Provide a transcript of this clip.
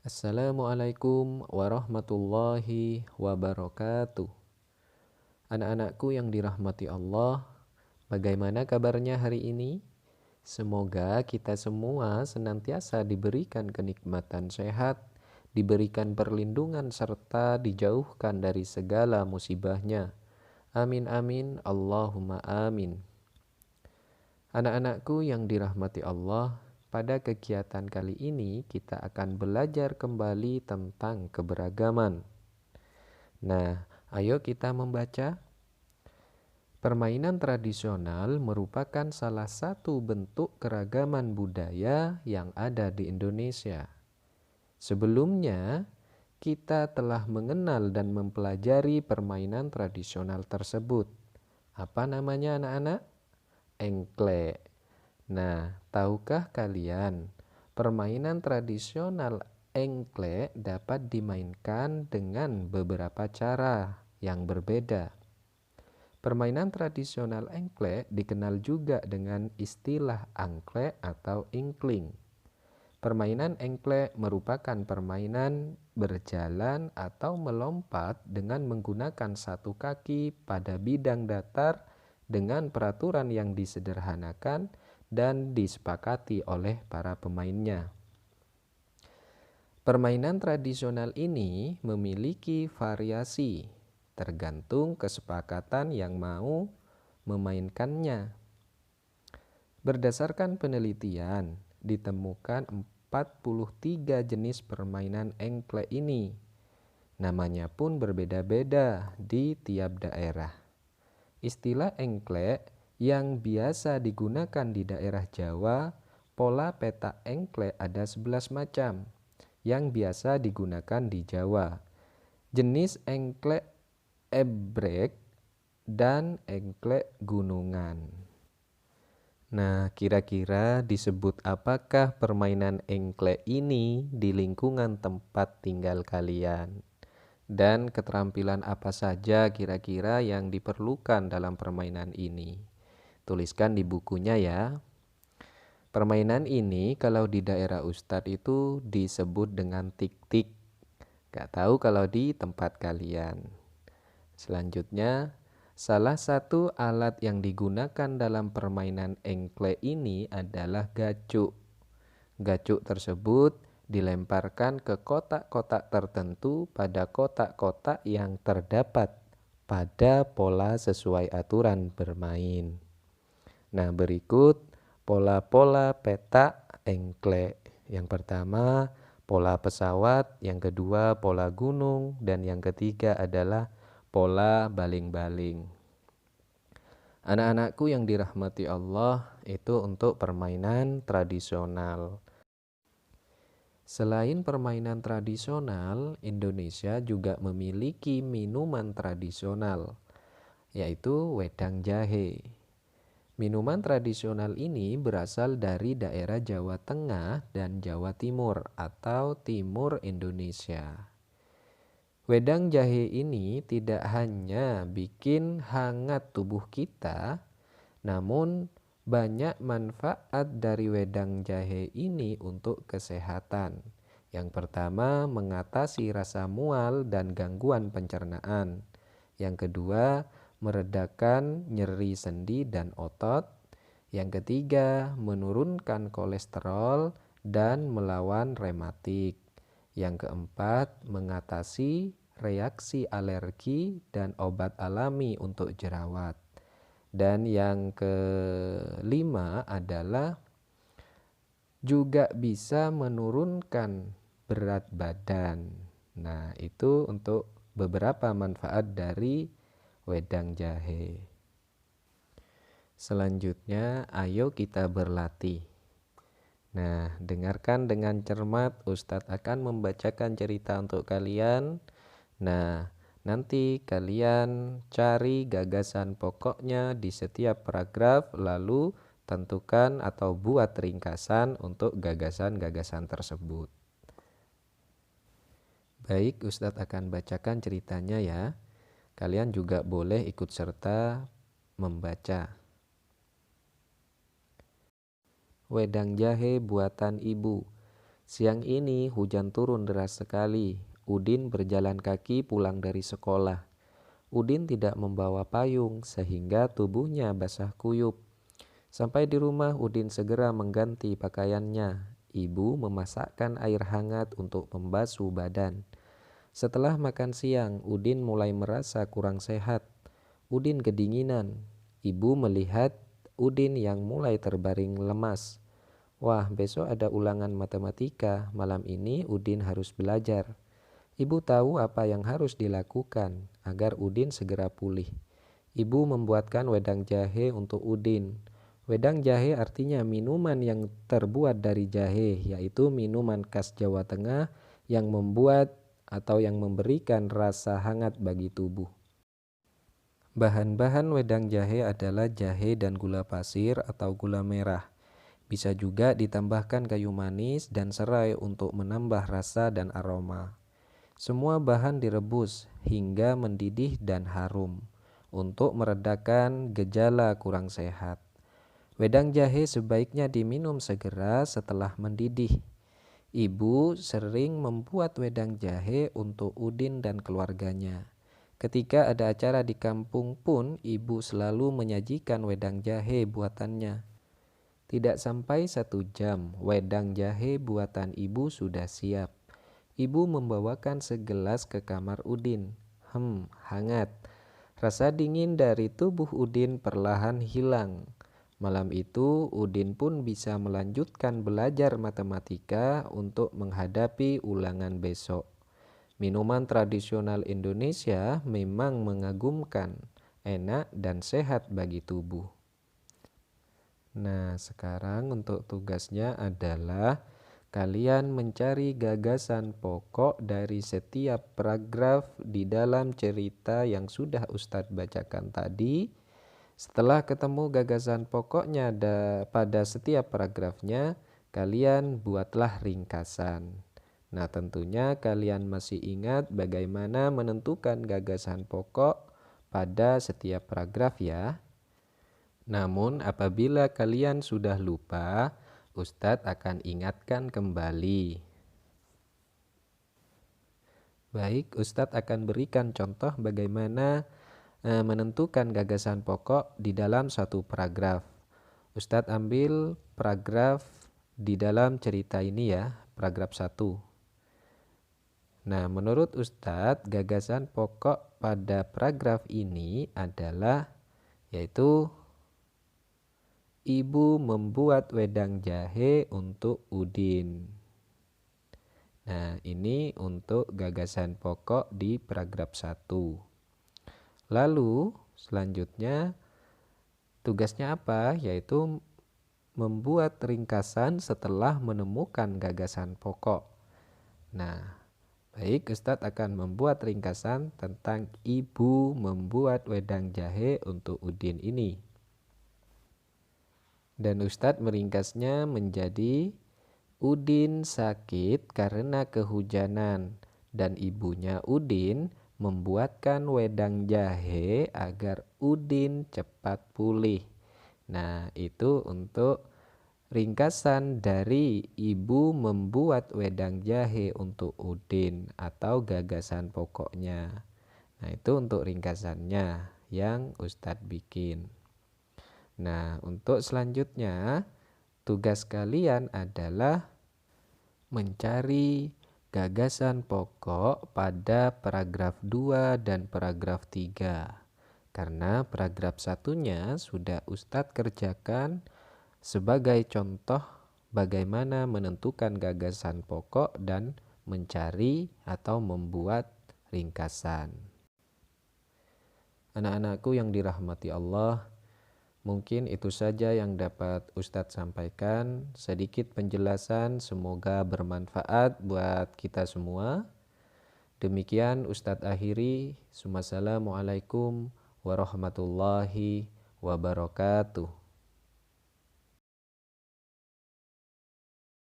Assalamualaikum warahmatullahi wabarakatuh. Anak-anakku yang dirahmati Allah, bagaimana kabarnya hari ini? Semoga kita semua senantiasa diberikan kenikmatan sehat, diberikan perlindungan serta dijauhkan dari segala musibahnya. Amin amin, Allahumma amin. Anak-anakku yang dirahmati Allah, pada kegiatan kali ini kita akan belajar kembali tentang keberagaman. Nah, ayo kita membaca. Permainan tradisional merupakan salah satu bentuk keragaman budaya yang ada di Indonesia. Sebelumnya, kita telah mengenal dan mempelajari permainan tradisional tersebut. Apa namanya anak-anak? Engklek. Nah, tahukah kalian, permainan tradisional engklek dapat dimainkan dengan beberapa cara yang berbeda. Permainan tradisional engklek dikenal juga dengan istilah angklek atau ingkling. Permainan engklek merupakan permainan berjalan atau melompat dengan menggunakan satu kaki pada bidang datar dengan peraturan yang disederhanakan dan disepakati oleh para pemainnya. Permainan tradisional ini memiliki variasi tergantung kesepakatan yang mau memainkannya. Berdasarkan penelitian, ditemukan 43 jenis permainan engklek ini. Namanya pun berbeda-beda di tiap daerah. Istilah engklek yang biasa digunakan di daerah Jawa, pola peta engklek ada 11 macam yang biasa digunakan di Jawa. Jenis engklek ebrek dan engklek gunungan. Nah, kira-kira disebut apakah permainan engklek ini di lingkungan tempat tinggal kalian? Dan keterampilan apa saja kira-kira yang diperlukan dalam permainan ini? Tuliskan di bukunya ya. Permainan ini kalau di daerah Ustadz itu disebut dengan tik-tik. Gak tahu kalau di tempat kalian. Selanjutnya, salah satu alat yang digunakan dalam permainan engklek ini adalah gacuk. Gacuk tersebut dilemparkan ke kotak-kotak tertentu pada kotak-kotak yang terdapat pada pola sesuai aturan bermain. Nah, berikut pola-pola peta engklek. Yang pertama, pola pesawat, yang kedua pola gunung, dan yang ketiga adalah pola baling-baling. Anak-anakku yang dirahmati Allah, itu untuk permainan tradisional. Selain permainan tradisional, Indonesia juga memiliki minuman tradisional, yaitu wedang jahe. Minuman tradisional ini berasal dari daerah Jawa Tengah dan Jawa Timur atau Timur Indonesia. Wedang jahe ini tidak hanya bikin hangat tubuh kita, namun banyak manfaat dari wedang jahe ini untuk kesehatan. Yang pertama, mengatasi rasa mual dan gangguan pencernaan. Yang kedua, meredakan nyeri sendi dan otot. Yang ketiga, menurunkan kolesterol dan melawan rematik. Yang keempat, mengatasi reaksi alergi dan obat alami untuk jerawat. Dan yang kelima adalah juga bisa menurunkan berat badan. Nah, itu untuk beberapa manfaat dari wedang jahe. Selanjutnya, ayo kita berlatih. Nah, dengarkan dengan cermat, Ustadz akan membacakan cerita untuk kalian. Nah, nanti kalian cari gagasan pokoknya di setiap paragraf, lalu tentukan atau buat ringkasan untuk gagasan-gagasan tersebut. Baik, Ustadz akan bacakan ceritanya ya. Kalian juga boleh ikut serta membaca. Wedang jahe buatan ibu. Siang ini hujan turun deras sekali. Udin berjalan kaki pulang dari sekolah. Udin tidak membawa payung sehingga tubuhnya basah kuyup. Sampai di rumah, Udin segera mengganti pakaiannya. Ibu memasakkan air hangat untuk membasuh badan. Setelah makan siang, Udin mulai merasa kurang sehat. Udin kedinginan. Ibu melihat Udin yang mulai terbaring lemas. Wah, besok ada ulangan matematika. Malam ini Udin harus belajar. Ibu tahu apa yang harus dilakukan agar Udin segera pulih. Ibu membuatkan wedang jahe untuk Udin. Wedang jahe artinya minuman yang terbuat dari jahe, yaitu minuman khas Jawa Tengah yang membuat atau yang memberikan rasa hangat bagi tubuh. Bahan-bahan wedang jahe adalah jahe dan gula pasir atau gula merah. Bisa juga ditambahkan kayu manis dan serai untuk menambah rasa dan aroma. Semua bahan direbus hingga mendidih dan harum untuk meredakan gejala kurang sehat. Wedang jahe sebaiknya diminum segera setelah mendidih. Ibu sering membuat wedang jahe untuk Udin dan keluarganya. Ketika ada acara di kampung pun, ibu selalu menyajikan wedang jahe buatannya. Tidak sampai 1 jam, wedang jahe buatan ibu sudah siap. Ibu membawakan segelas ke kamar Udin. Hangat. Rasa dingin dari tubuh Udin perlahan hilang. Malam itu, Udin pun bisa melanjutkan belajar matematika untuk menghadapi ulangan besok. Minuman tradisional Indonesia memang mengagumkan, enak dan sehat bagi tubuh. Nah, sekarang untuk tugasnya adalah kalian mencari gagasan pokok dari setiap paragraf di dalam cerita yang sudah Ustadz bacakan tadi. Setelah ketemu gagasan pokoknya pada setiap paragrafnya, kalian buatlah ringkasan. Nah, tentunya kalian masih ingat bagaimana menentukan gagasan pokok pada setiap paragraf ya. Namun apabila kalian sudah lupa, Ustadz akan ingatkan kembali. Baik, Ustadz akan berikan contoh bagaimana menentukan gagasan pokok di dalam satu paragraf. Ustadz ambil paragraf di dalam cerita ini ya, paragraf 1. Nah, menurut Ustadz, gagasan pokok pada paragraf ini adalah yaitu ibu membuat wedang jahe untuk Udin. Nah, ini untuk gagasan pokok di paragraf 1. Lalu, selanjutnya tugasnya apa? Yaitu membuat ringkasan setelah menemukan gagasan pokok. Nah, baik, Ustadz akan membuat ringkasan tentang ibu membuat wedang jahe untuk Udin ini. Dan Ustadz meringkasnya menjadi Udin sakit karena kehujanan dan ibunya Udin membuatkan wedang jahe agar Udin cepat pulih. Nah, itu untuk ringkasan dari ibu membuat wedang jahe untuk Udin atau gagasan pokoknya. Nah, itu untuk ringkasannya yang Ustadz bikin. Nah, untuk selanjutnya, tugas kalian adalah mencari gagasan pokok pada paragraf 2 dan paragraf 3. Karena paragraf 1-nya sudah Ustadz kerjakan sebagai contoh bagaimana menentukan gagasan pokok dan mencari atau membuat ringkasan. Anak-anakku yang dirahmati Allah, mungkin itu saja yang dapat Ustadz sampaikan. Sedikit penjelasan, semoga bermanfaat buat kita semua. Demikian Ustadz akhiri. Wassalamualaikum warahmatullahi wabarakatuh.